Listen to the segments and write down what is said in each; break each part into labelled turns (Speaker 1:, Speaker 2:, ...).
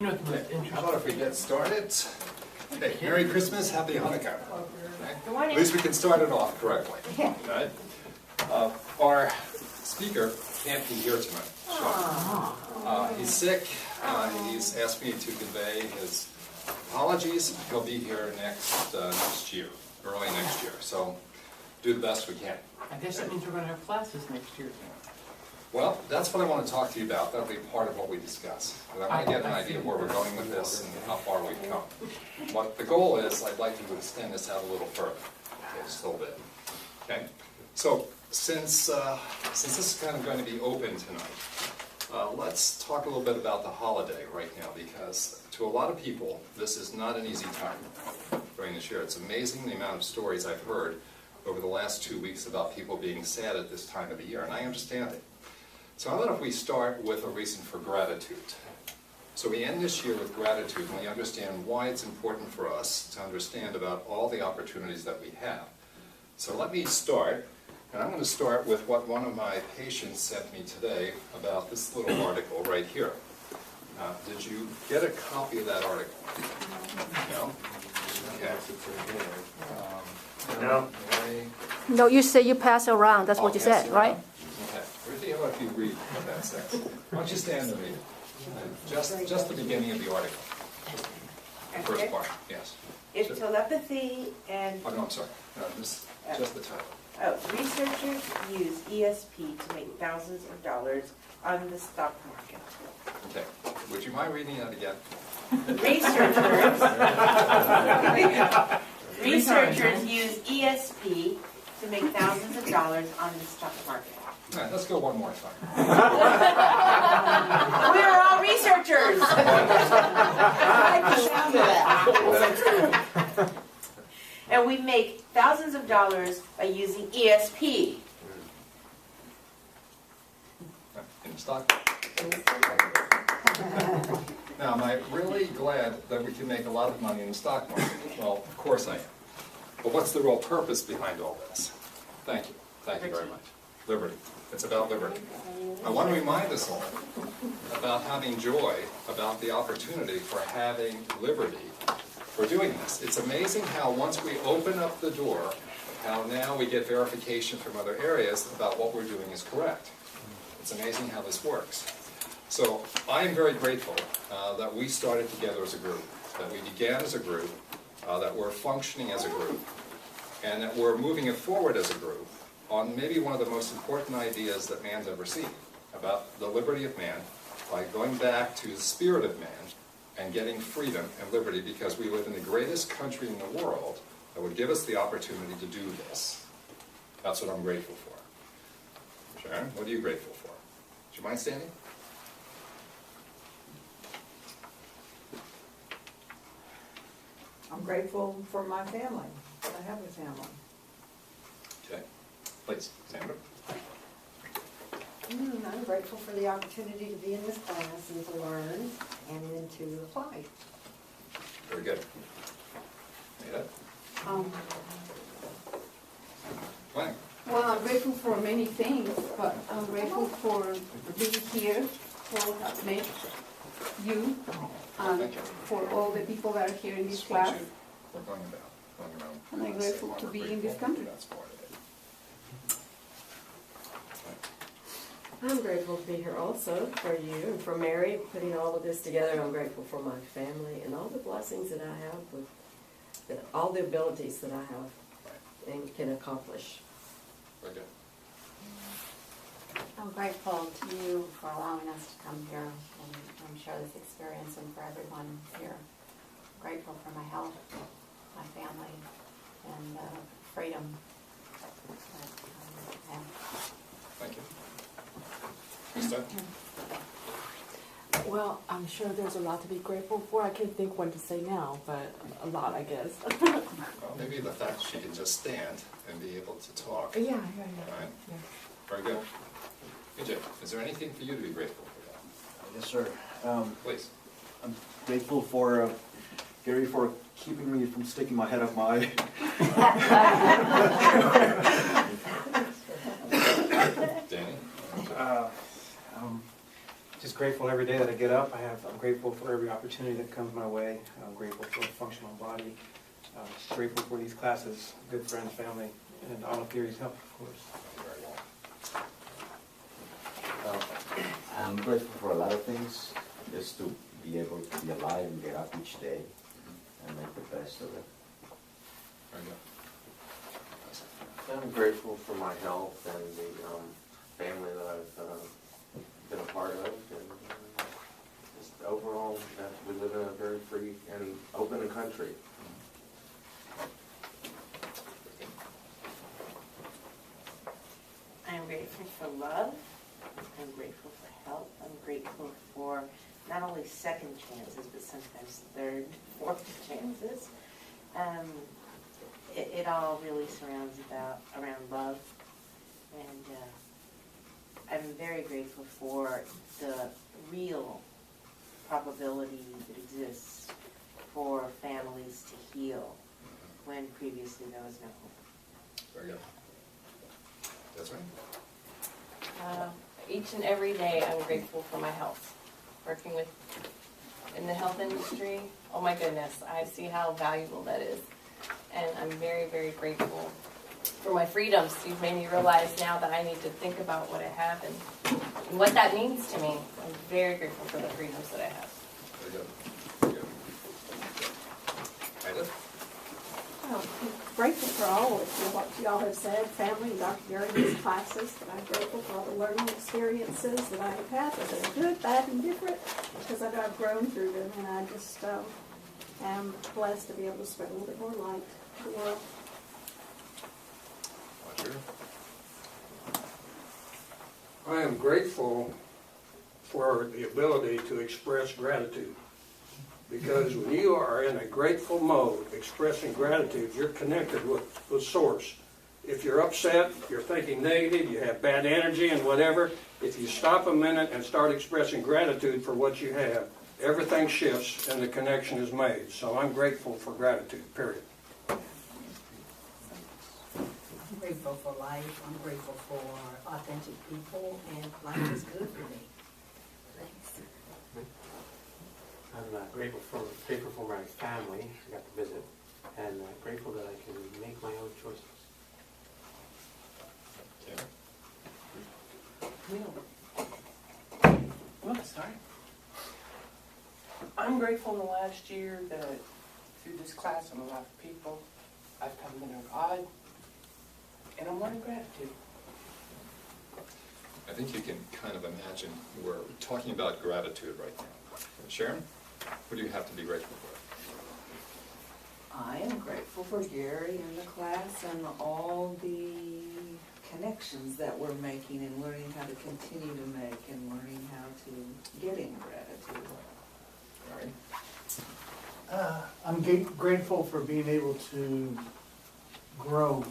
Speaker 1: You know, the most
Speaker 2: How
Speaker 1: interesting.
Speaker 2: about if we get started? Hey, Merry Christmas, Happy Hanukkah.
Speaker 3: Good morning.
Speaker 2: At least we can start it off correctly. Right? Our speaker can't be here tonight. He's sick. He's asked me to convey his apologies. He'll be here next year, early next year. So do the best we can.
Speaker 1: I guess that means we're going to have classes next year.
Speaker 2: Well, that's what I want to talk to you about. That'll be part of what we discuss. And I want to get an idea of where we're going with this and how far we've come. What the goal is, I'd like to extend this out a little further, just a little bit. Okay? So, since this is kind of going to be open tonight, let's talk a little bit about the holiday right now, because to a lot of people, this is not an easy time during this year. It's amazing the amount of stories I've heard over the last 2 weeks about people being sad at this time of the year, and I understand it. So how about if we start with a reason for gratitude? So we end this year with gratitude, and we understand why it's important for us to understand about all the opportunities that we have. So let me start, and I'm going to start with what one of my patients sent me today about this little article right here. Did you get a copy of that article? No? Okay.
Speaker 4: No.
Speaker 3: No, you say you pass around, that's what you
Speaker 2: I'll pass
Speaker 3: said,
Speaker 2: it
Speaker 3: right?
Speaker 2: around. Okay. How about if you read what that says? Why don't you stand and read it? Just the beginning of the article. The first part, yes.
Speaker 5: If telepathy and
Speaker 2: Oh, no, I'm sorry. No, just the title.
Speaker 5: researchers use ESP to make thousands of dollars on the stock market.
Speaker 2: Okay. Would you mind reading that again?
Speaker 5: Researchers use ESP to make thousands of dollars on the stock market.
Speaker 2: All right, let's go one more time.
Speaker 5: We're all researchers. I like the sound of that. And we make thousands of dollars by using ESP.
Speaker 2: In the stock. Now, am I really glad that we can make a lot of money in the stock market? Well, of course I am. But what's the real purpose behind all this? Thank you. Thank you very much. Liberty. It's about liberty. I want to remind us all about having joy, about the opportunity for having liberty for doing this. It's amazing how once we open up the door, how now we get verification from other areas about what we're doing is correct. It's amazing how this works. So I am very grateful that we started together as a group, that we began as a group, that we're functioning as a group, and that we're moving it forward as a group on maybe one of the most important ideas that man's ever seen, about the liberty of man, by going back to the spirit of man and getting freedom and liberty, because we live in the greatest country in the world that would give us the opportunity to do this. That's what I'm grateful for. Sharon, what are you grateful for? Would you mind standing?
Speaker 6: I'm grateful for my family, that I have a family.
Speaker 2: Okay. Please, Sandra.
Speaker 7: I'm grateful for the opportunity to be in this class and to learn and then to apply.
Speaker 2: Very good. Ada? Glenn?
Speaker 8: Well, I'm grateful for many things, but I'm grateful for being here, for met you, and
Speaker 2: Thank you.
Speaker 8: for all the people that are here in this
Speaker 2: Just want
Speaker 8: class.
Speaker 2: you- we're going around.
Speaker 8: And I'm grateful to be in this country.
Speaker 2: That's part of it.
Speaker 9: I'm grateful to be here also for you and for Mary putting all of this together. I'm grateful for my family and all the blessings that I have with all the abilities that I have and can accomplish.
Speaker 2: Very good.
Speaker 10: I'm grateful to you for allowing us to come here and share this experience, and for everyone here. I'm grateful for my health, my family, and freedom that I have.
Speaker 2: Thank you. Krista?
Speaker 11: Well, I'm sure there's a lot to be grateful for. I can't think what to say now, but a lot, I guess.
Speaker 2: Well, maybe the fact she can just stand and be able to talk.
Speaker 11: Yeah.
Speaker 2: Right.
Speaker 11: Yeah.
Speaker 2: Very good. AJ, is there anything for you to be grateful for?
Speaker 4: Yes, sir.
Speaker 2: Please.
Speaker 4: I'm grateful for Gary for keeping me from sticking my head up my
Speaker 2: Danny?
Speaker 12: just grateful every day that I get up. I'm grateful for every opportunity that comes my way. I'm grateful for a functional body. Grateful for these classes, good friends, family, and all of Gary's help, of course.
Speaker 13: I'm grateful for a lot of things, just to be able to be alive and get up each day and make the best of it.
Speaker 2: Very good.
Speaker 14: I'm grateful for my health and the family that I've been a part of, and just overall that we live in a very free and open country.
Speaker 5: I'm grateful for love. I'm grateful for health. I'm grateful for not only second chances, but sometimes third, fourth chances. It all really surrounds around love. And I'm very grateful for the real probability that exists for families to heal when previously there was no hope.
Speaker 2: Very good. That's right.
Speaker 15: Each and every day I'm grateful for my health. Working in the health industry, oh my goodness, I see how valuable that is. And I'm very, very grateful for my freedoms. You've made me realize now that I need to think about what I have and what that means to me. I'm very grateful for the freedoms that I have.
Speaker 2: Very good. Very good. Ida?
Speaker 8: I'm grateful for all of what y'all have said, family, Dr. Gary's classes, but I'm grateful for all the learning experiences that I have had, whether they're good, bad, and different, because I know I've grown through them, and I just am blessed to be able to spread a little bit more light to the world.
Speaker 2: Roger?
Speaker 16: I am grateful for the ability to express gratitude. Because when you are in a grateful mode, expressing gratitude, you're connected with Source. If you're upset, you're thinking negative, you have bad energy and whatever, if you stop a minute and start expressing gratitude for what you have, everything shifts and the connection is made. So I'm grateful for gratitude, period.
Speaker 17: I'm grateful for life. I'm grateful for authentic people, and life is good for me. Thanks.
Speaker 12: I'm grateful for my family. I got to visit, and grateful that I can make my own choices.
Speaker 1: Oh, sorry. I'm grateful in the last year that through this class and a lot of people, I've come to know God, and I'm learning gratitude.
Speaker 2: I think you can kind of imagine we're talking about gratitude right now. Sharon, what do you have to be grateful for?
Speaker 6: I am grateful for Gary and the class and all the connections that we're making and learning how to continue to make and learning how to get in gratitude.
Speaker 18: I'm grateful for being able to grow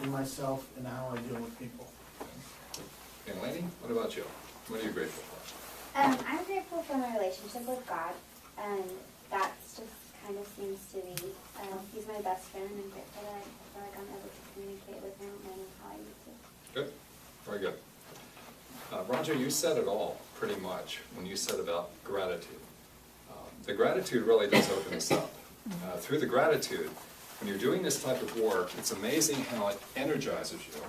Speaker 18: in myself and how I deal with people.
Speaker 2: And Laney, what about you? What are you grateful for?
Speaker 19: I'm grateful for my relationship with God, and that just kind of seems to be, he's my best friend, and I'm grateful that I feel like I'm able to communicate with him and how I need to.
Speaker 2: Good, very good. Roger, you said it all, pretty much, when you said about gratitude. The gratitude really does open us up. Through the gratitude, when you're doing this type of work, it's amazing how it energizes you.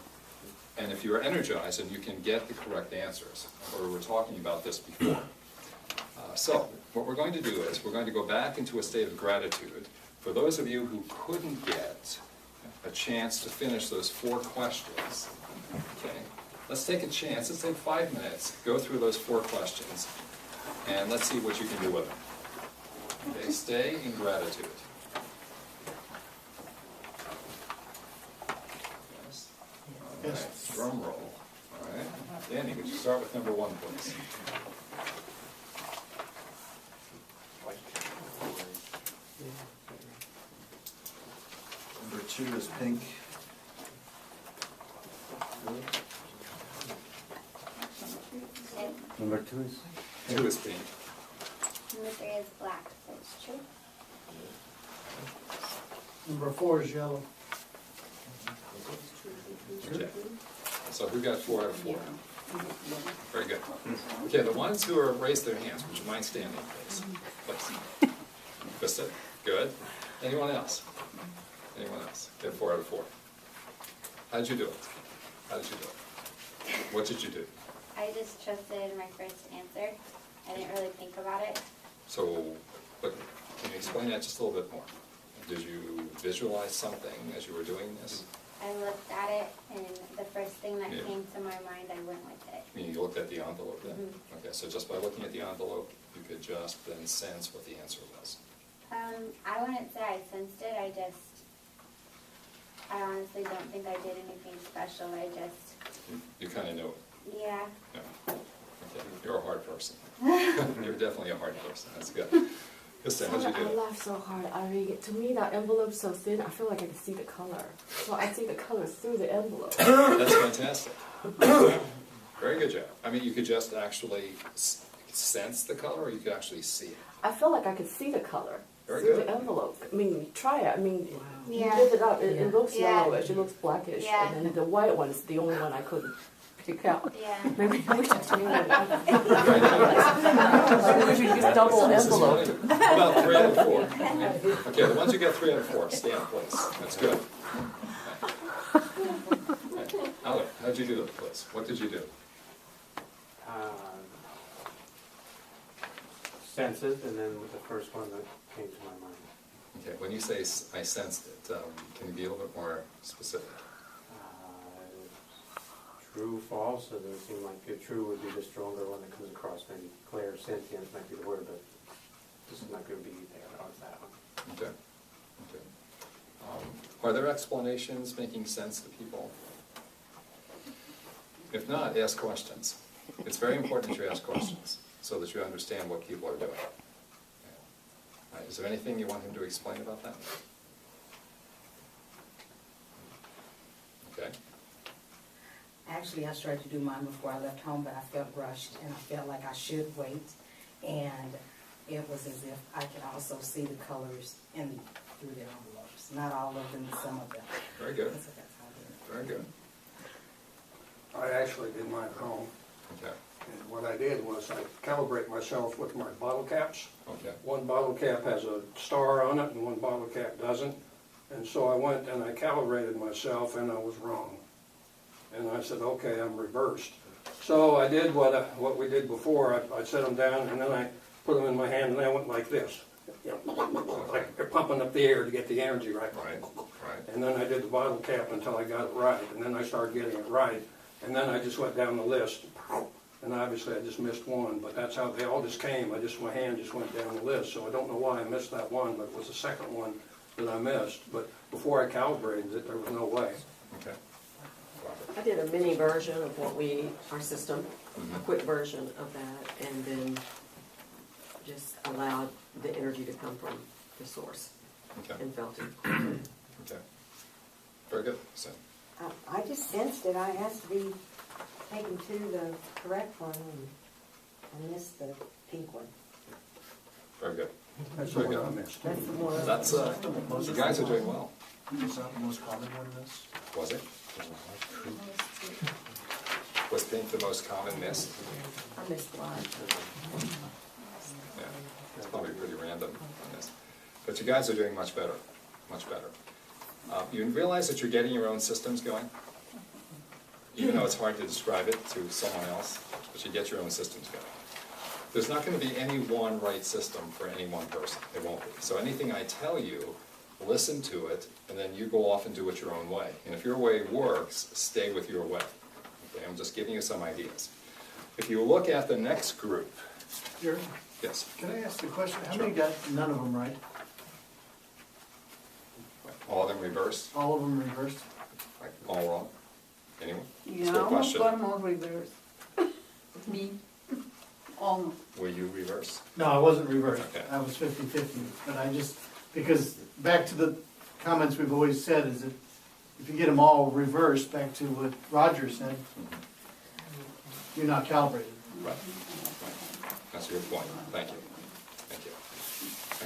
Speaker 2: And if you're energized, then you can get the correct answers. We were talking about this before. So, what we're going to do is, we're going to go back into a state of gratitude. For those of you who couldn't get a chance to finish those 4 questions, okay, let's take a chance, let's take 5 minutes, go through those 4 questions, and let's see what you can do with them. Okay, stay in gratitude. All right, drum roll. All right, Danny, would you start with number 1, please?
Speaker 4: Number 2 is pink.
Speaker 13: Number 2 is?
Speaker 2: 2 is pink.
Speaker 19: Number 3 is black, so it's true.
Speaker 18: Number 4 is yellow.
Speaker 2: Okay. So who got 4 out of 4? Very good. Okay, the ones who are raised their hands, would you mind standing, please? Please. Krista, good. Anyone else? Anyone else? Get 4 out of 4. How did you do it? How did you do it? What did you do?
Speaker 19: I just trusted my first answer. I didn't really think about it.
Speaker 2: So, but can you explain that just a little bit more? Did you visualize something as you were doing this?
Speaker 19: I looked at it, and the first thing that
Speaker 2: Yeah.
Speaker 19: came to my mind, I went with it.
Speaker 2: I mean, you looked at the envelope then?
Speaker 19: Mhm.
Speaker 2: Okay, so just by looking at the envelope, you could just then sense what the answer was.
Speaker 19: I wouldn't say I sensed it. I honestly don't think I did anything special.
Speaker 2: You kind of knew it.
Speaker 19: Yeah.
Speaker 2: Yeah. Okay, you're a hard person. You're definitely a hard person. That's good. Krista, how'd you
Speaker 11: I
Speaker 2: do it?
Speaker 11: laugh so hard. I mean, to me, that envelope's so thin, I feel like I can see the color. So I see the color through the envelope.
Speaker 2: That's fantastic. Very good job. I mean, you could just actually sense the color, or you could actually see it.
Speaker 11: I feel like I could see the color
Speaker 2: Very
Speaker 11: through
Speaker 2: good.
Speaker 11: the envelope. I mean, try it. I mean,
Speaker 19: Yeah.
Speaker 11: you lift it up. It looks
Speaker 19: Yeah.
Speaker 11: yellowish. It looks blackish.
Speaker 19: Yeah.
Speaker 11: And then the white one is the only one I couldn't pick out.
Speaker 19: Yeah.
Speaker 11: Maybe we should change it. Maybe we should use double envelope.
Speaker 2: About 3 out of 4. Okay, the ones who get 3 out of 4, stand, please. That's good. Okay. Alec, how'd you do it, please? What did you do?
Speaker 12: Senses, and then the first one that came to my mind.
Speaker 2: Okay, when you say I sensed it, can you be a little bit more specific?
Speaker 12: True, false, so it seemed like a true would be the stronger one that comes across. Maybe clear, sentient might be the word, but this is not going to be there on that one.
Speaker 2: Okay. Okay. Are there explanations making sense to people? If not, ask questions. It's very important that you ask questions so that you understand what people are doing. All right, is there anything you want him to explain about that? Okay.
Speaker 17: Actually, I started to do mine before I left home, but I felt rushed and I felt like I should wait. And it was as if I could also see the colors through their envelopes. Not all of them, but some of them.
Speaker 2: Very good.
Speaker 17: So that's how I did it.
Speaker 2: Very good.
Speaker 16: I actually did mine at home.
Speaker 2: Okay.
Speaker 16: And what I did was I calibrate myself with my bottle caps.
Speaker 2: Okay.
Speaker 16: One bottle cap has a star on it and one bottle cap doesn't. And so I went and I calibrated myself and I was wrong. And I said, okay, I'm reversed. So I did what we did before. I set them down and then I put them in my hand and I went like this. You know, like they're pumping up the air to get the energy right.
Speaker 2: Right. Right.
Speaker 16: And then I did the bottle cap until I got it right. And then I started getting it right. And then I just went down the list. And obviously I just missed one, but that's how they all just came. My hand just went down the list. So I don't know why I missed that one, but it was the second one that I missed. But before I calibrated it, there was no way.
Speaker 2: Okay.
Speaker 9: I did a mini version of our system, a quick version of that, and then just allowed the energy to come from the source.
Speaker 2: Okay.
Speaker 9: And felt it.
Speaker 2: Okay. Very good. So,
Speaker 7: I just sensed it. I asked to be taken to the correct one, and I missed the pink one.
Speaker 2: very good.
Speaker 16: That's the
Speaker 2: Very
Speaker 16: one I
Speaker 2: good.
Speaker 16: missed.
Speaker 7: That's the one.
Speaker 2: That's, you guys are doing well.
Speaker 4: Is that the most common one in this?
Speaker 2: Was it? Was pink the most common miss?
Speaker 9: I missed one.
Speaker 2: Yeah, it's probably pretty random on this. But you guys are doing much better, much better. You realize that you're getting your own systems going? Even though it's hard to describe it to someone else, but you get your own systems going. There's not going to be any one right system for any one person. It won't be. So anything I tell you, listen to it, and then you go off and do it your own way. And if your way works, stay with your way. Okay, I'm just giving you some ideas. If you look at the next group.
Speaker 18: Jerry,
Speaker 2: Yes.
Speaker 18: can I ask the question? How
Speaker 2: Sure.
Speaker 18: many got none of them right?
Speaker 2: All of them reversed?
Speaker 18: All of them reversed?
Speaker 2: Like, all wrong? Anyone?
Speaker 20: Yeah,
Speaker 2: It's a good
Speaker 20: almost
Speaker 2: question.
Speaker 20: got them all reversed. Me, almost.
Speaker 2: Were you reversed?
Speaker 18: No, I wasn't reversed.
Speaker 2: Okay.
Speaker 18: I was 50-50. But I just, because back to the comments we've always said is that if you get them all reversed, back to what Roger said, you're not calibrated.
Speaker 2: Right. That's a good point. Thank you. Thank you.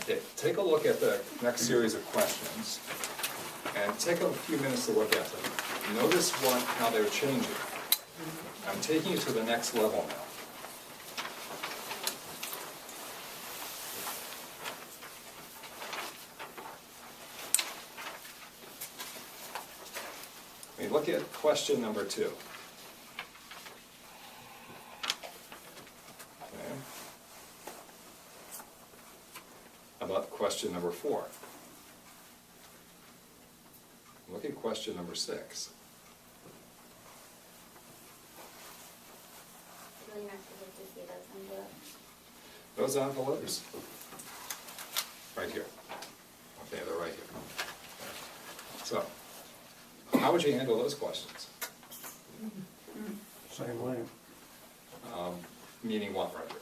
Speaker 2: Okay, take a look at the next series of questions and take a few minutes to look at them. Notice how they're changing. I'm taking you to the next level now. We look at question number 2. Okay. How about question number 4? Look at question number 6.
Speaker 19: Really not supposed to see those envelopes.
Speaker 2: Those envelopes, right here. Okay, they're right here. So, how would you handle those questions?
Speaker 16: Same way.
Speaker 2: Meaning what, Roger?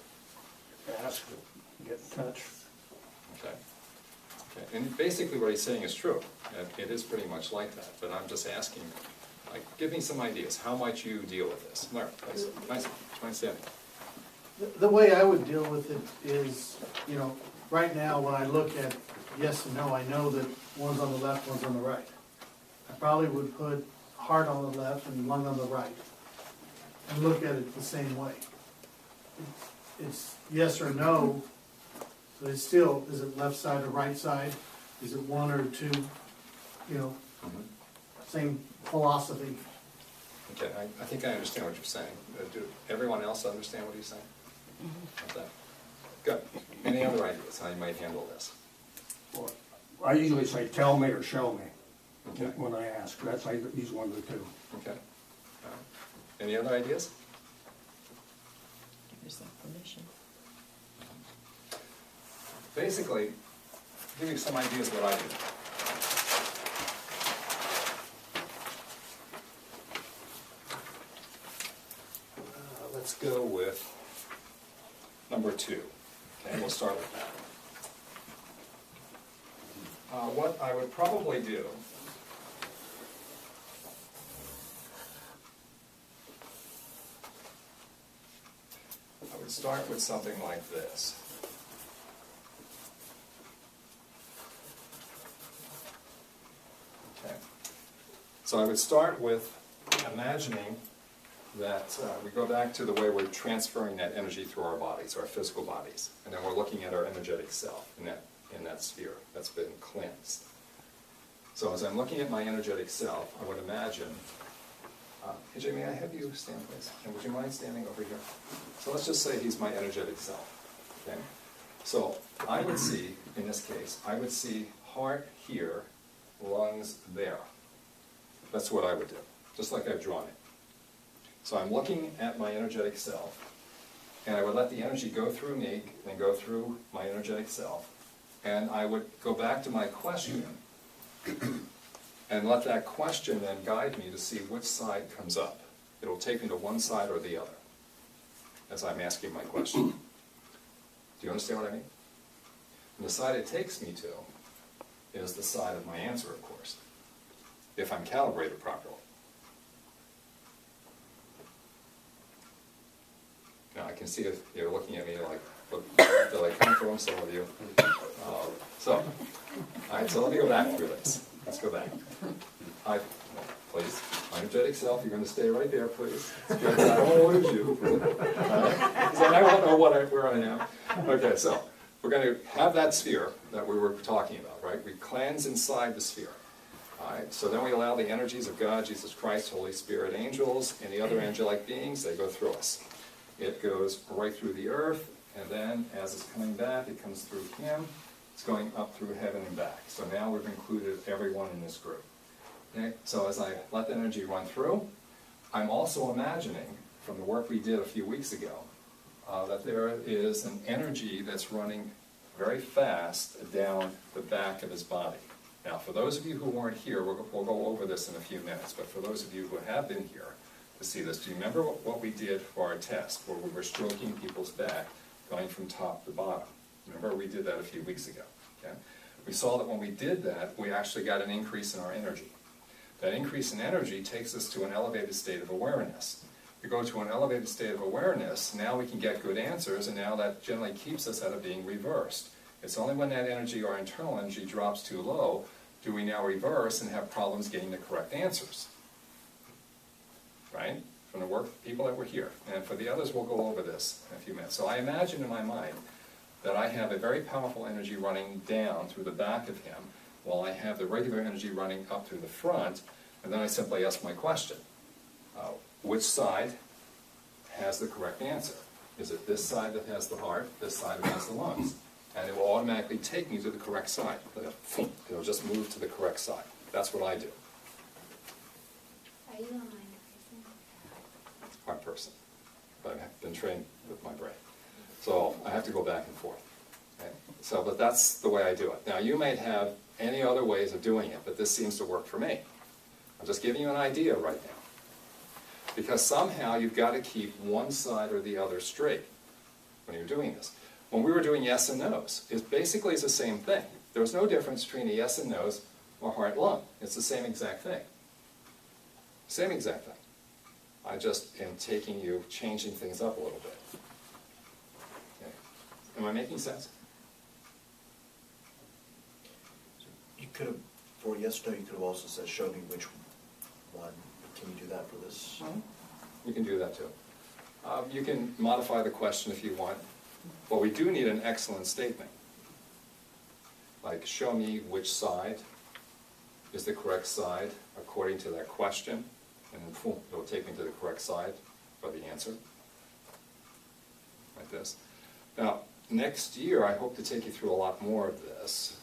Speaker 16: Ask, get in touch.
Speaker 2: Okay. Okay. And basically what he's saying is true. It is pretty much like that, but I'm just asking, like, give me some ideas. How might you deal with this? Larry, please. Nice standing.
Speaker 18: The way I would deal with it is, you know, right now when I look at yes and no, I know that one's on the left, one's on the right. I probably would put heart on the left and lung on the right and look at it the same way. It's yes or no, but it's still, is it left side or right side? Is it one or two? You know, same philosophy.
Speaker 2: Okay, I think I understand what you're saying. Do everyone else understand what he's saying? How's that? Good. Any other ideas how you might handle this?
Speaker 16: Well, I usually say, tell me or show me,
Speaker 2: Okay.
Speaker 16: when I ask. That's, I use one of the two.
Speaker 2: Okay. Any other ideas?
Speaker 9: Give yourself permission.
Speaker 2: Basically, give you some ideas what I do. Let's go with number 2. Okay, we'll start with that. What I would probably do I would start with something like this. Okay. So I would start with imagining that we go back to the way we're transferring that energy through our bodies, our physical bodies, and then we're looking at our energetic self in that sphere that's been cleansed. So as I'm looking at my energetic self, I would imagine, AJ, may I have you stand, please? And would you mind standing over here? So let's just say he's my energetic self, okay? So I would see, in this case, I would see heart here, lungs there. That's what I would do, just like I've drawn it. So I'm looking at my energetic self, and I would let the energy go through me and go through my energetic self, and I would go back to my question and let that question then guide me to see which side comes up. It'll take me to one side or the other as I'm asking my question. Do you understand what I mean? And the side it takes me to is the side of my answer, of course, if I'm calibrated properly. Now, I can see if you're looking at me like, did I come from, some of you? All right, so let me go back through this. Let's go back. Please, my energetic self, you're going to stay right there, please. I don't want to lose you. Because then I won't know where I am. Okay, so we're going to have that sphere that we were talking about, right? We cleanse inside the sphere. All right, so then we allow the energies of God, Jesus Christ, Holy Spirit, angels, and the other angelic beings, they go through us. It goes right through the earth, and then as it's coming back, it comes through him. It's going up through heaven and back. So now we've included everyone in this group. Okay? So as I let the energy run through, I'm also imagining, from the work we did a few weeks ago, that there is an energy that's running very fast down the back of his body. Now, for those of you who weren't here, we'll go over this in a few minutes, but for those of you who have been here to see this, do you remember what we did for our test, where we were stroking people's back, going from top to bottom? Remember, we did that a few weeks ago. Okay? We saw that when we did that, we actually got an increase in our energy. That increase in energy takes us to an elevated state of awareness. We go to an elevated state of awareness, now we can get good answers, and now that generally keeps us out of being reversed. It's only when that energy, our internal energy, drops too low, do we now reverse and have problems getting the correct answers. Right? from the work people that were here. And for the others, we'll go over this in a few minutes. So I imagine in my mind that I have a very powerful energy running down through the back of him, while I have the regular energy running up through the front, and then I simply ask my question. Which side has the correct answer? Is it this side that has the heart, this side that has the lungs? And it will automatically take me to the correct side. It'll just move to the correct side. That's what I do.
Speaker 19: Are you a mind person?
Speaker 2: Heart person. But I've been trained with my brain. So I have to go back and forth. Okay? So, but that's the way I do it. Now you might have any other ways of doing it, but this seems to work for me. I'm just giving you an idea right now. Because somehow you've got to keep one side or the other straight when you're doing this. When we were doing yes and no's, it basically is the same thing. There was no difference between a yes and no's or heart lung. It's the same exact thing. Same exact thing. I just am taking you, changing things up a little bit. Okay. Am I making sense?
Speaker 4: You could have, for yes, no, you could have also said, show me which one. Can you do that for this?
Speaker 2: You can do that too. You can modify the question if you want. But we do need an excellent statement. Like, show me which side is the correct side according to that question. And then boom, it'll take me to the correct side for the answer. Like this. Now, next year I hope to take you through a lot more of this.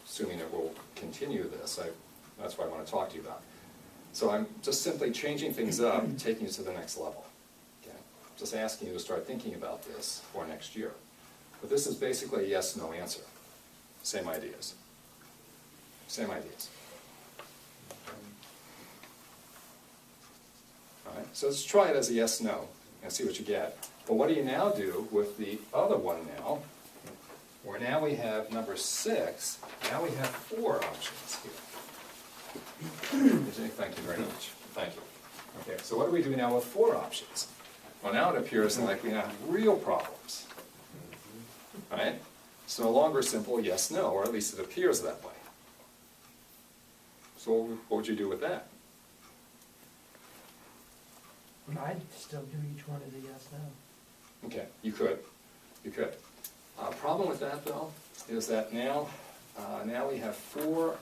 Speaker 2: Assuming that we'll continue this. That's what I want to talk to you about. So I'm just simply changing things up, taking you to the next level. Okay? Just asking you to start thinking about this for next year. But this is basically a yes-no answer. Same ideas. Same ideas. All right, so let's try it as a yes-no and see what you get. But what do you now do with the other one now? Where now we have number 6, now we have 4 options here. Thank you very much. Thank you. Okay, so what do we do now with 4 options? Well, now it appears like we have real problems. Right? It's no longer simple yes, no, or at least it appears that way. So what would you do with that?
Speaker 21: I'd still do each one as a yes, no.
Speaker 2: Okay, you could. You could. Problem with that, though, is that now we have 4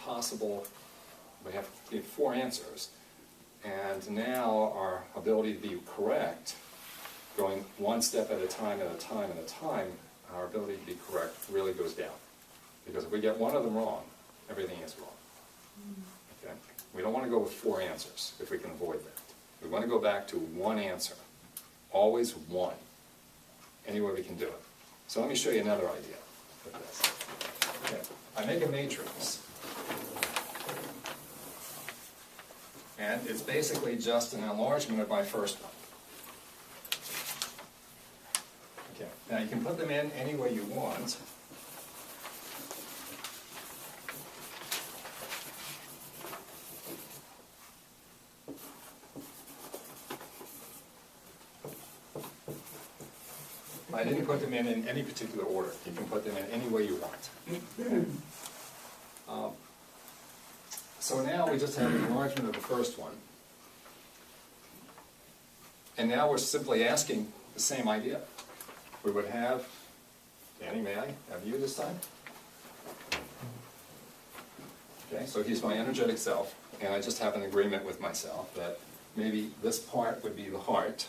Speaker 2: possible. We have 4 answers, and now our ability to be correct, going one step at a time, our ability to be correct really goes down. Because if we get one of them wrong, everything is wrong. Okay? We don't want to go with 4 answers if we can avoid that. We want to go back to one answer. Always one. Any way we can do it. So let me show you another idea with this. Okay. I make a matrix. And it's basically just an enlargement of my first one. Okay, now you can put them in any way you want. I didn't put them in any particular order. You can put them in any way you want. So now we just have an enlargement of the first one. And now we're simply asking the same idea. We would have, Danny, may I have you this time? Okay, so he's my energetic self, and I just have an agreement with myself that maybe this part would be the heart,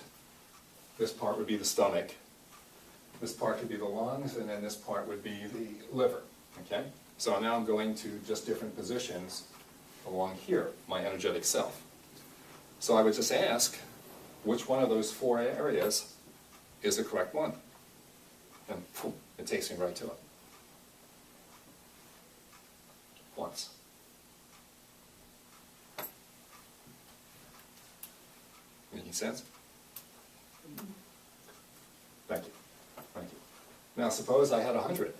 Speaker 2: this part would be the stomach, this part could be the lungs, and then this part would be the liver. Okay? So now I'm going to just different positions along here, my energetic self. So I would just ask, which one of those 4 areas is the correct one? And poof, it takes me right to it. Once. Making sense? Thank you. Thank you. Now suppose I had 100.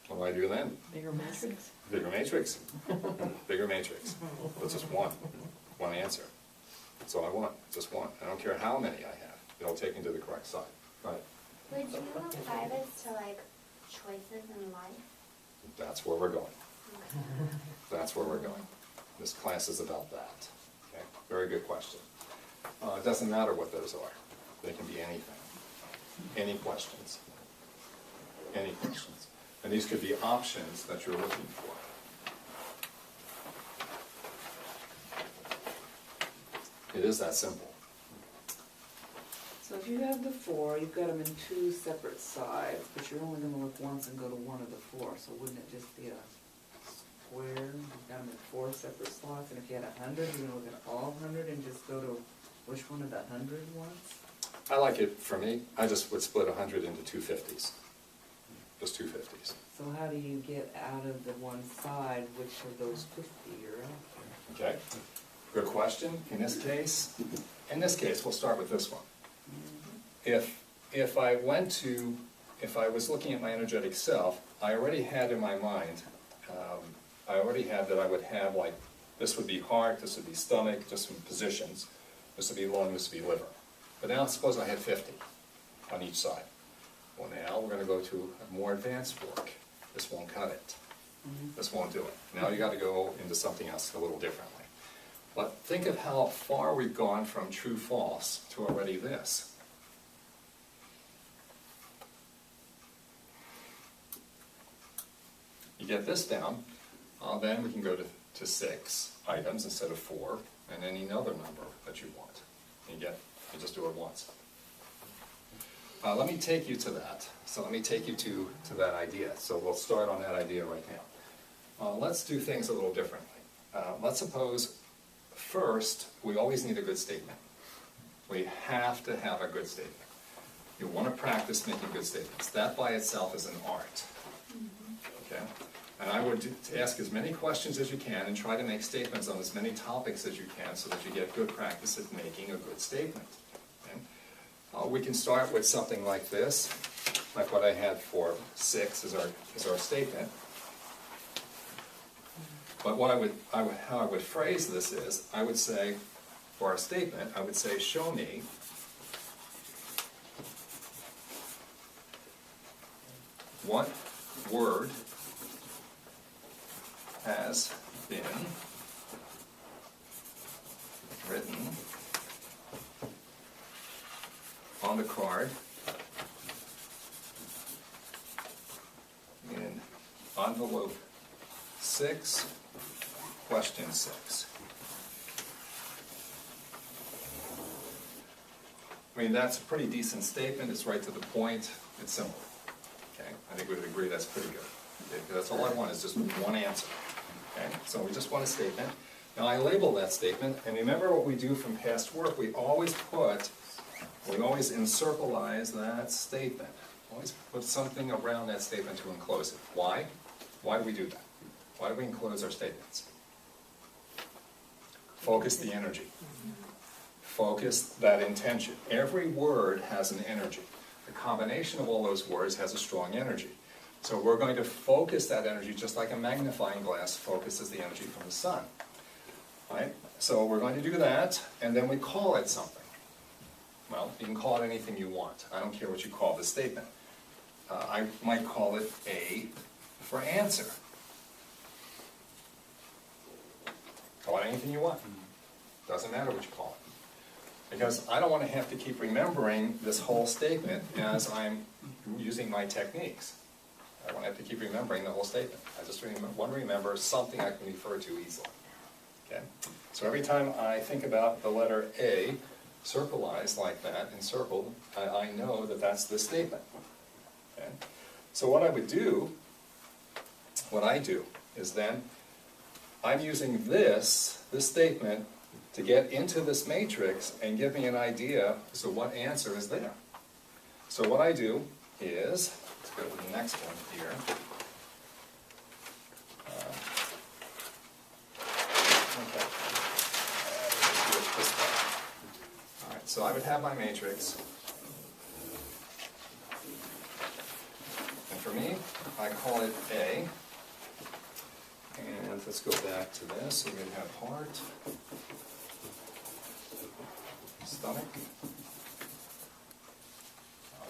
Speaker 2: What do I do then?
Speaker 11: Bigger matrix.
Speaker 2: Bigger matrix. Bigger matrix. That's just one. One answer. That's all I want. Just one. I don't care how many I have. It'll take me to the correct side. Right.
Speaker 19: Would you apply this to like choices in life?
Speaker 2: That's where we're going. That's where we're going. This class is about that. Okay? Very good question. It doesn't matter what those are. They can be anything. Any questions? Any questions? And these could be options that you're looking for. It is that simple.
Speaker 6: So if you have the 4, you've got them in 2 separate sides, but you're only gonna look once and go to one of the 4, so wouldn't it just be a square? You've got them in 4 separate slots, and if you had 100, you're gonna look at all 100 and just go to which one of the 100 ones?
Speaker 2: I like it, for me, I just would split 100 into 250s. Just 250s.
Speaker 6: So how do you get out of the one side which of those 50 you're after?
Speaker 2: Okay, good question. In this case, we'll start with this one. If I was looking at my energetic self, I already had in my mind, I already had that I would have, like, this would be heart, this would be stomach, just some positions. This would be lung, this would be liver. But now suppose I had 50 on each side. Well, now we're going to go to a more advanced work. This won't cut it. This won't do it. Now you got to go into something else a little differently. But think of how far we've gone from true false to already this. You get this down, then we can go to 6 items instead of 4, and any other number that you want. You just do it once. Let me take you to that. So let me take you to that idea. So we'll start on that idea right now. Let's do things a little differently. Let's suppose first, we always need a good statement. We have to have a good statement. You want to practice making good statements. That by itself is an art. Okay? And I would ask as many questions as you can and try to make statements on as many topics as you can so that you get good practice at making a good statement. Okay? We can start with something like this, like what I had for 6 is our statement. But what how I would phrase this is, I would say, for our statement, I would say, show me what word has been written on the card in envelope 6, question 6. I mean, that's a pretty decent statement. It's right to the point. It's simple. Okay? I think we would agree that's pretty good. Okay? That's all I want is just one answer. Okay? So we just want a statement. Now I label that statement, and remember what we do from past work. We always encircleize that statement. Always put something around that statement to enclose it. Why? Why do we do that? Why do we enclose our statements? Focus the energy. Focus that intention. Every word has an energy. The combination of all those words has a strong energy. So we're going to focus that energy just like a magnifying glass focuses the energy from the sun. Right? So we're going to do that, and then we call it something. Well, you can call it anything you want. I don't care what you call the statement. I might call it A for answer. Call it anything you want. Doesn't matter what you call it. Because I don't want to have to keep remembering this whole statement as I'm using my techniques. I don't have to keep remembering the whole statement. I just want to remember something I can refer to easily. Okay? So every time I think about the letter A, circleized like that, encircled, I know that that's this statement. Okay? So what I do is then, I'm using this statement to get into this matrix and give me an idea as to what answer is there. So what I do is, let's go to the next one here. Okay. Let's do it this way. All right, so I would have my matrix. And for me, I call it A. And let's go back to this. So we're going to have heart, stomach,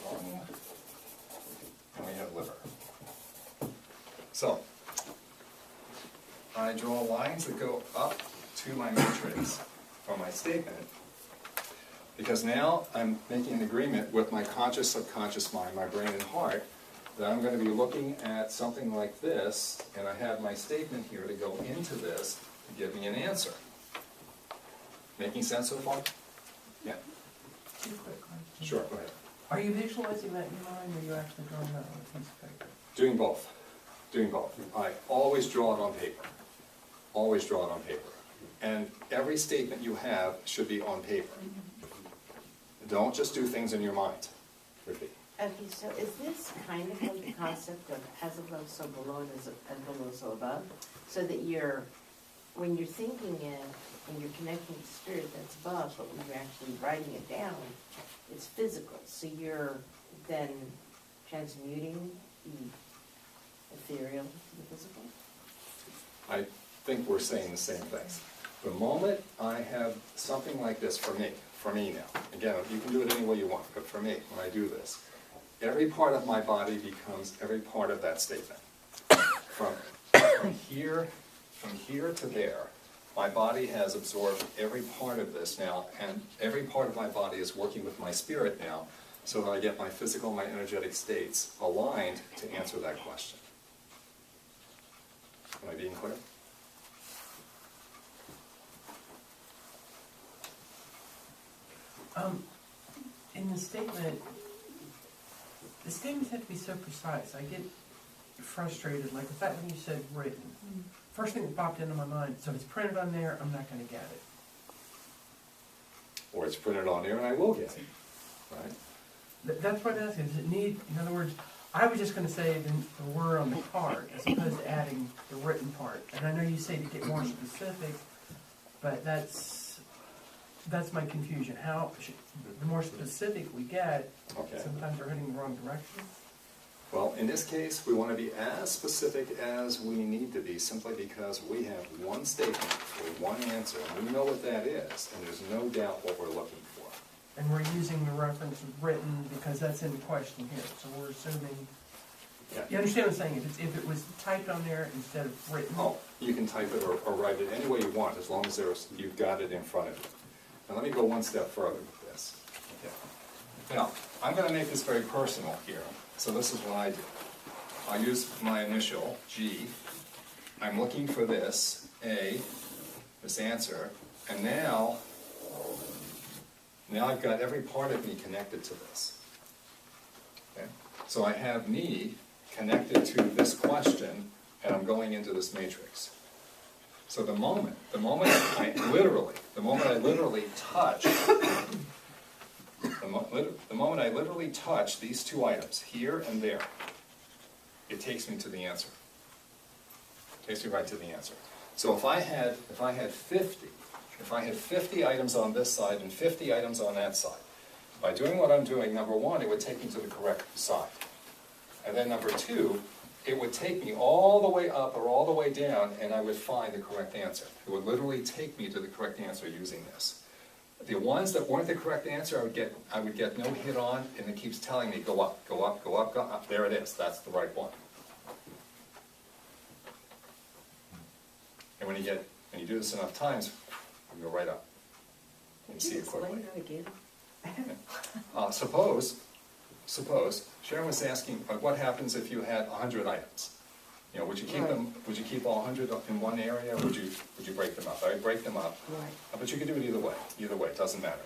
Speaker 2: lung, and we have liver. So, I draw lines that go up to my matrix from my statement, because now I'm making an agreement with my conscious, subconscious mind, my brain and heart, that I'm going to be looking at something like this, and I have my statement here to go into this to give me an answer. Making sense so far? Yeah.
Speaker 21: Two quick questions.
Speaker 2: Sure, go ahead.
Speaker 21: Are you visualizing that in your mind, or are you actually drawing that on a piece of paper?
Speaker 2: Doing both. Doing both. I always draw it on paper. Always draw it on paper. And every statement you have should be on paper. Don't just do things in your mind. Repeat.
Speaker 5: Okay, so is this kind of like the concept of as above, so below, and as below, so above? So that when you're thinking it, and you're connecting to spirit, that's above, but when you're actually writing it down, it's physical. So you're then transmuting the ethereal to the physical?
Speaker 2: I think we're saying the same things. The moment I have something like this for me now, again, you can do it any way you want, but for me, when I do this, every part of my body becomes every part of that statement. From here to there, my body has absorbed every part of this now, and every part of my body is working with my spirit now, so that I get my physical, my energetic states aligned to answer that question. Am I being clear?
Speaker 21: In the statements have to be so precise. I get frustrated, like the fact when you said written. First thing that popped into my mind, so if it's printed on there, I'm not going to get it.
Speaker 2: Or it's printed on there and I will get it, right?
Speaker 21: That's what I'm asking. Does it need, in other words, I was just going to say the word on the card as opposed to adding the written part. And I know you say to get more specific, but that's my confusion. The more specific we get, sometimes we're heading the wrong direction.
Speaker 2: Well, in this case, we want to be as specific as we need to be, simply because we have one statement with one answer, and we know what that is, and there's no doubt what we're looking for.
Speaker 21: And we're using the reference of written because that's in the question here. So we're assuming, you understand what I'm saying? If it was typed on there instead of written.
Speaker 2: Oh, you can type it or write it any way you want, as long as you've got it in front of you. Now let me go one step further with this. Okay. Now, I'm going to make this very personal here. So this is what I do. I use my initial, G. I'm looking for this, A, this answer, and now I've got every part of me connected to this. Okay? So I have me connected to this question, and I'm going into this matrix. So the moment I literally touch, the moment I literally touch these two items, here and there, it takes me to the answer. It takes me right to the answer. So if I had 50 items on this side and 50 items on that side, by doing what I'm doing, number one, it would take me to the correct side. And then number two, it would take me all the way up or all the way down, and I would find the correct answer. It would literally take me to the correct answer using this. The ones that weren't the correct answer, I would get no hit on, and it keeps telling me, go up, go up, go up, go up. There it is, that's the right one. And when you do this enough times, you go right up. And see it quickly.
Speaker 9: Explain that again.
Speaker 2: Suppose Sharon was asking, what happens if you had 100 items? You know, would you keep them? Would you keep all 100 in one area? Or would you break them up? I would break them up.
Speaker 9: Right.
Speaker 2: But you could do it either way. Either way, it doesn't matter.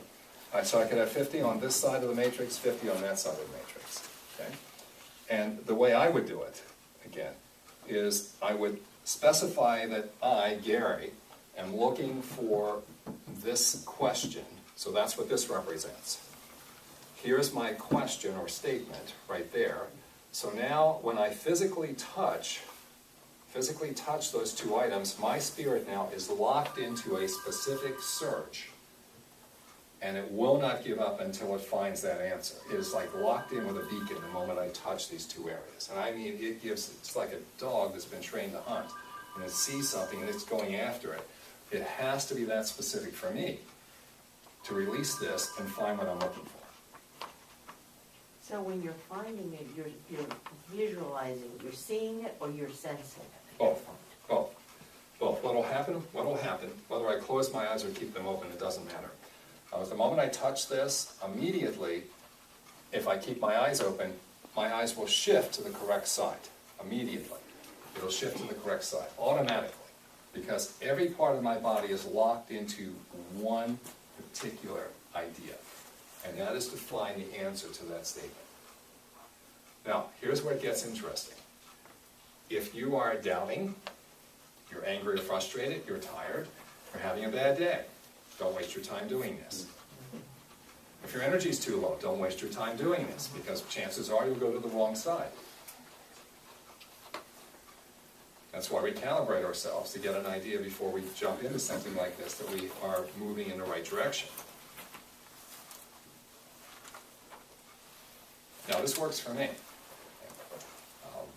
Speaker 2: So I could have 50 on this side of the matrix, 50 on that side of the matrix. Okay. And the way I would do it, again, is I would specify that I, Gary, am looking for this question. So that's what this represents. Here's my question or statement right there. So now when I physically touch those two items, my spirit now is locked into a specific search. And it will not give up until it finds that answer. It is like locked in with a beacon the moment I touch these two areas. And I mean, it's like a dog that's been trained to hunt. And it sees something and it's going after it. It has to be that specific for me to release this and find what I'm looking for.
Speaker 5: So when you're finding it, you're visualizing, you're seeing it or you're sensing it?
Speaker 2: Both. what'll happen, whether I close my eyes or keep them open, it doesn't matter. At the moment I touch this, immediately, if I keep my eyes open, my eyes will shift to the correct side, immediately. It'll shift to the correct side, automatically, because every part of my body is locked into one particular idea, and that is to find the answer to that statement. Now, here's where it gets interesting. If you are doubting, you're angry or frustrated, you're tired, you're having a bad day, don't waste your time doing this. If your energy is too low, don't waste your time doing this, because chances are you'll go to the wrong side. That's why we calibrate ourselves to get an idea before we jump into something like this, that we are moving in the right direction. Now, this works for me.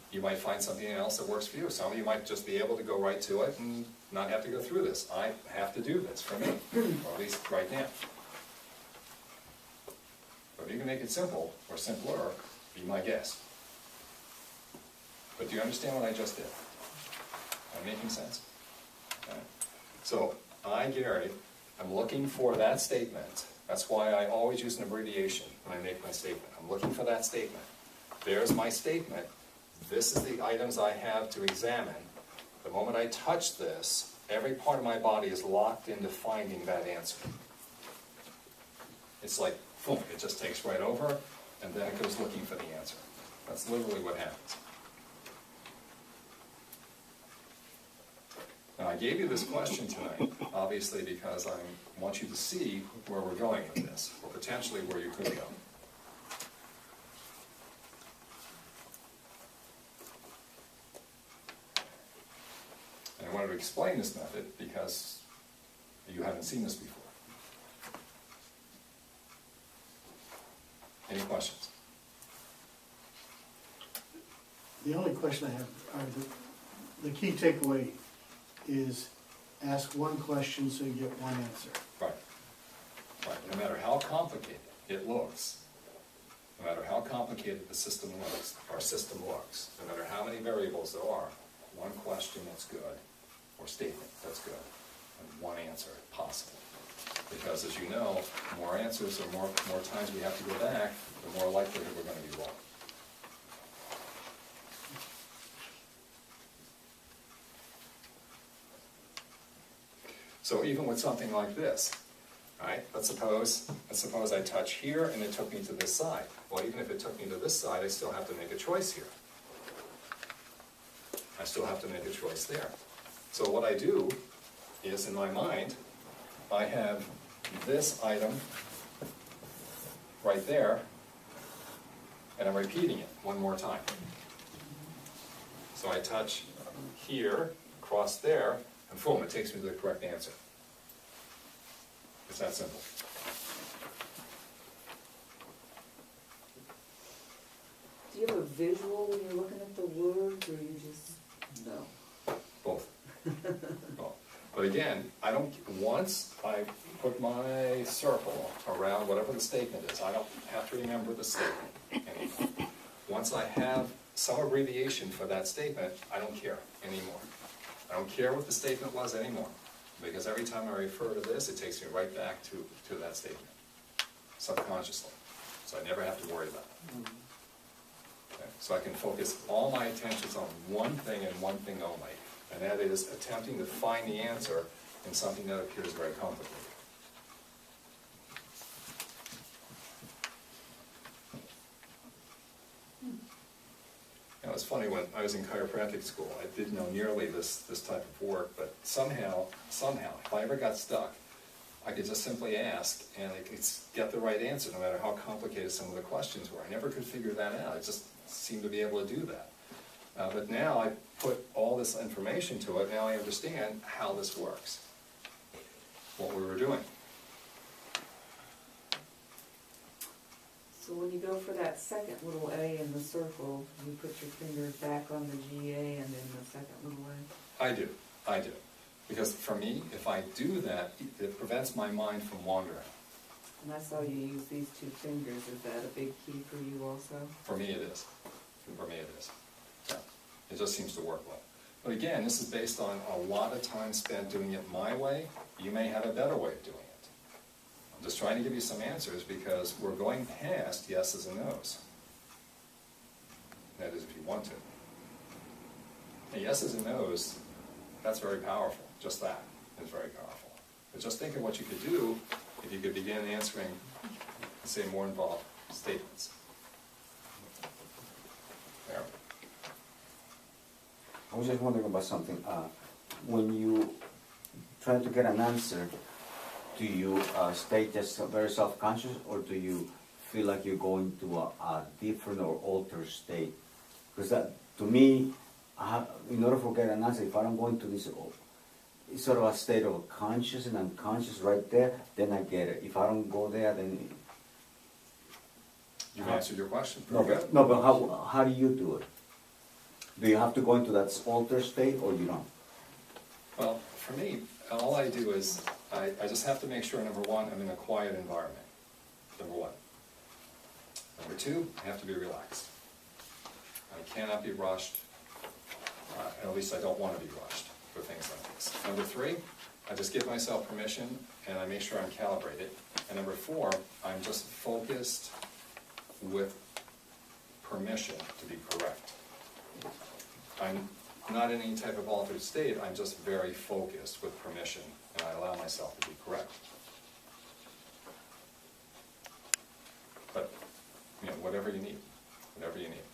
Speaker 2: You might find something else that works for you. Some of you might just be able to go right to it and not have to go through this. I have to do this for me, or at least right now. But if you can make it simple, or simpler, be my guest. But do you understand what I just did? Am I making sense? Okay. So, I, Gary, am looking for that statement. That's why I always use an abbreviation when I make my statement. I'm looking for that statement. There's my statement. This is the items I have to examine. The moment I touch this, every part of my body is locked into finding that answer. It's like, boom, it just takes right over, and then it goes looking for the answer. That's literally what happens. Now, I gave you this question tonight, obviously, because I want you to see where we're going with this, or potentially where you could go. And I wanted to explain this method because you haven't seen this before. Any questions?
Speaker 18: The only question I have, the key takeaway is ask one question so you get one answer.
Speaker 2: Right. Right. No matter how complicated it looks, no matter how complicated the system looks, our system looks, no matter how many variables there are, one question that's good, or statement that's good, and one answer possible. Because as you know, more answers or more times we have to go back, the more likelihood we're going to be wrong. So even with something like this, right? Let's suppose I touch here and it took me to this side. Well, even if it took me to this side, I still have to make a choice here. I still have to make a choice there. So what I do is, in my mind, I have this item right there, and I'm repeating it one more time. So I touch here, across there, and boom, it takes me to the correct answer. It's that simple.
Speaker 6: Do you have a visual when you're looking at the words, or you just know?
Speaker 2: Both. Both. But again, once I put my circle around whatever the statement is, I don't have to remember the statement anymore. Once I have some abbreviation for that statement, I don't care anymore. I don't care what the statement was anymore, because every time I refer to this, it takes me right back to that statement, subconsciously. So I never have to worry about it. Okay? So I can focus all my attentions on one thing and one thing only, and that is attempting to find the answer in something that appears very complicated. Now, it's funny, when I was in chiropractic school, I didn't know nearly this type of work, but somehow, if I ever got stuck, I could just simply ask, and I could get the right answer, no matter how complicated some of the questions were. I never could figure that out. I just seemed to be able to do that. But now I put all this information to it, now I understand how this works, what we were doing.
Speaker 6: So when you go for that second little A in the circle, you put your finger back on the GA and then the second little A?
Speaker 2: I do. Because for me, if I do that, it prevents my mind from wandering.
Speaker 6: And I saw you use these two fingers. Is that a big key for you also?
Speaker 2: For me it is. For me it is. Yeah. It just seems to work well. But again, this is based on a lot of time spent doing it my way. You may have a better way of doing it. I'm just trying to give you some answers because we're going past yeses and nos. That is, if you want to. And yeses and nos, that's very powerful. Just that is very powerful. But just think of what you could do if you could begin answering, say, more involved statements. There.
Speaker 13: I was just wondering about something. When you try to get an answer, do you stay just very self-conscious, or do you feel like you're going to a different or altered state? Because that, to me, in order to get an answer, if I don't go into this, it's sort of a state of conscious and unconscious right there, then I get it. If I don't go there, then...
Speaker 2: You've answered your question.
Speaker 13: No,
Speaker 2: Pretty good.
Speaker 13: but, no, but how do you do it? Do you have to go into that altered state, or you don't?
Speaker 2: Well, for me, all I do is, I just have to make sure, number one, I'm in a quiet environment, number one. Number two, I have to be relaxed. I cannot be rushed, at least I don't want to be rushed for things like this. Number three, I just give myself permission, and I make sure I'm calibrated. And number four, I'm just focused with permission to be correct. I'm not in any type of altered state, I'm just very focused with permission, and I allow myself to be correct. But, whatever you need, whatever you need.